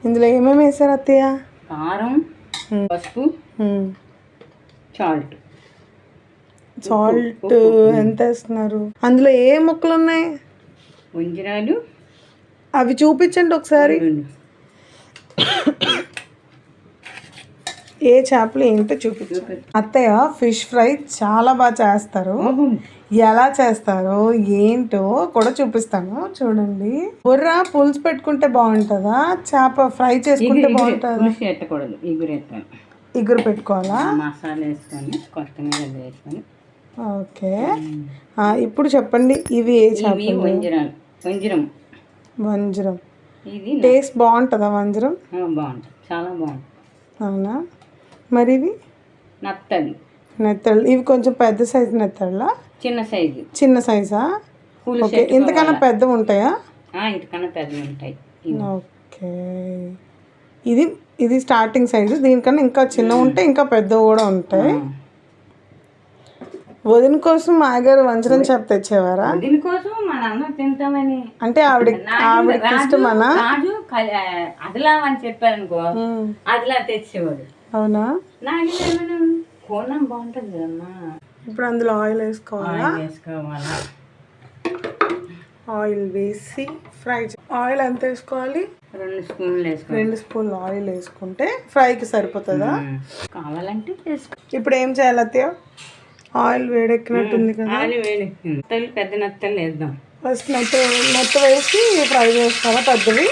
ఇందులో ఏమేమి వేసారు అత్తయ్య? కారం, పసుపు, సాల్ట్. ఎంత వేస్తున్నారు? అందులో ఏ ముక్కలు ఉన్నాయి? వంజరాలు. అవి చూపించండి ఒకసారి. ఏ చేపలు ఏంటో చూపించండి. అత్తయ్య ఫిష్ ఫ్రై చాలా బాగా చేస్తారు. ఎలా చేస్తారో ఏంటో కూడా చూపిస్తాను, చూడండి. బుర్ర పులుసు పెట్టుకుంటే బాగుంటుందా, చేప ఫ్రై చేసుకుంటే బాగుంటుందా? ఇగురు పెట్టుకోవాలా? మసాలా వేసుకొని కొత్తిమీర వేసుకొని. ఓకే, ఇప్పుడు చెప్పండి ఇవి ఏ చేపలు? వంజరం. ఇది టేస్ట్ బాగుంటుందా వంజరం? బాగుంటుంది, చాలా బాగుంటుంది. అవునా? మరి ఇవి నెత్తళ్ళు. ఇవి కొంచెం పెద్ద సైజు నెత్తళ్ళ? చిన్న సైజా? ఓకే, ఇంతకన్నా పెద్దవి ఉంటాయా? ఇంతకన్నా పెద్దవి ఉంటాయి. ఓకే, ఇది స్టార్టింగ్ సైజు. దీనికన్నా ఇంకా చిన్నవి ఉంటాయి, ఇంకా పెద్దవి కూడా ఉంటాయి. వదిన కోసం మాగారు వంజరం చేప తెచ్చేవారా? దీనికోసం మా నాన్న తింటామని. అంటే ఆవిడకి ఇష్టమనా? అదిలా అని చెప్పారనుకో, అదిలా తెచ్చేవాడు. అవునా? కోణం బాగుంటుంది కదమ్మా. ఇప్పుడు అందులో ఆయిల్ వేసుకోవాలా? ఆయిల్ వేసి ఫ్రై. ఆయిల్ ఎంత వేసుకోవాలి? 2 స్పూన్లు వేసుకోవాలి. 2 స్పూన్లు ఆయిల్ వేసుకుంటే ఫ్రైకి సరిపోతుందా? కావాలంటే ఇప్పుడు ఏం చేయాలి అత్తయ్య? ఆయిల్ వేడెక్కినట్టుంది కదా. పెద్ద నత్తలు వేద్దాం. ఫస్ట్ నత్త వేసి ఫ్రై చేస్తారా పెద్దవి?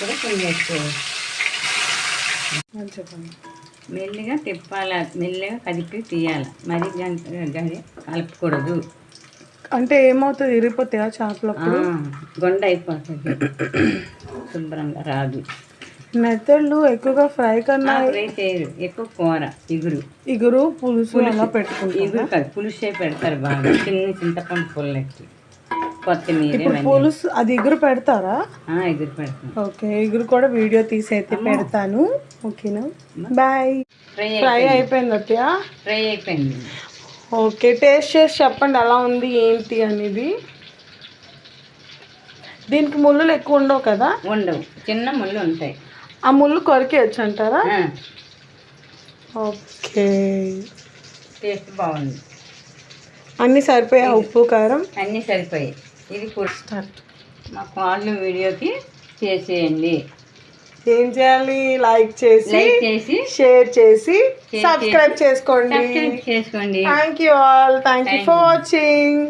కూడా కొన్ని వేసుకోవాలి. చెప్పండి. మెల్లిగా తిప్పాలి, మెల్లిగా కదిపి తీయాలి. మరి గంట కలపకూడదు. అంటే ఏమవుతుంది? ఇరిగిపోతాయా చేపలప్పుడు? గొండ అయిపోతుంది, శుభ్రంగా రాదు. మెత్తళ్ళు ఎక్కువగా ఫ్రై కన్నా ఫ్రై చేయరు, ఎక్కువ కూర. ఇగురు పులుసు అలా పెట్టుకుంటారు. ఇగురు కాదు, పులుసే పెడతారు బాగా. చింతపండు పుల్లకి కొత్తిమీర పులుసు. అది ఇగురు పెడతారా? ఇగురు పెడతాను. ఓకే, ఇగురు కూడా వీడియో తీసి అయితే పెడతాను. ఓకేనా, బాయ్. ఫ్రై అయిపోయింది అత్తయ్య? ఫ్రై అయిపోయింది. ఓకే, టేస్ట్ చేసి చెప్పండి ఎలా ఉంది ఏంటి అనేది. దీనికి ముళ్ళులు ఎక్కువ ఉండవు కదా? ఉండవు, చిన్న ముళ్ళు ఉంటాయి. ఆ ముళ్ళు కొరికేయచ్చు అంటారా? ఓకే, టేస్ట్ బాగుంది. అన్నీ సరిపోయా? ఉప్పు కారం అన్నీ సరిపోయాయి. ఇది స్టార్ట్. మా కాళ్ళు వీడియోకి చేసేయండి. ఏం చేయాలి? లైక్ చేసి షేర్ చేసి సబ్స్క్రైబ్ చేసుకోండి. Thank you all. Thank you for watching.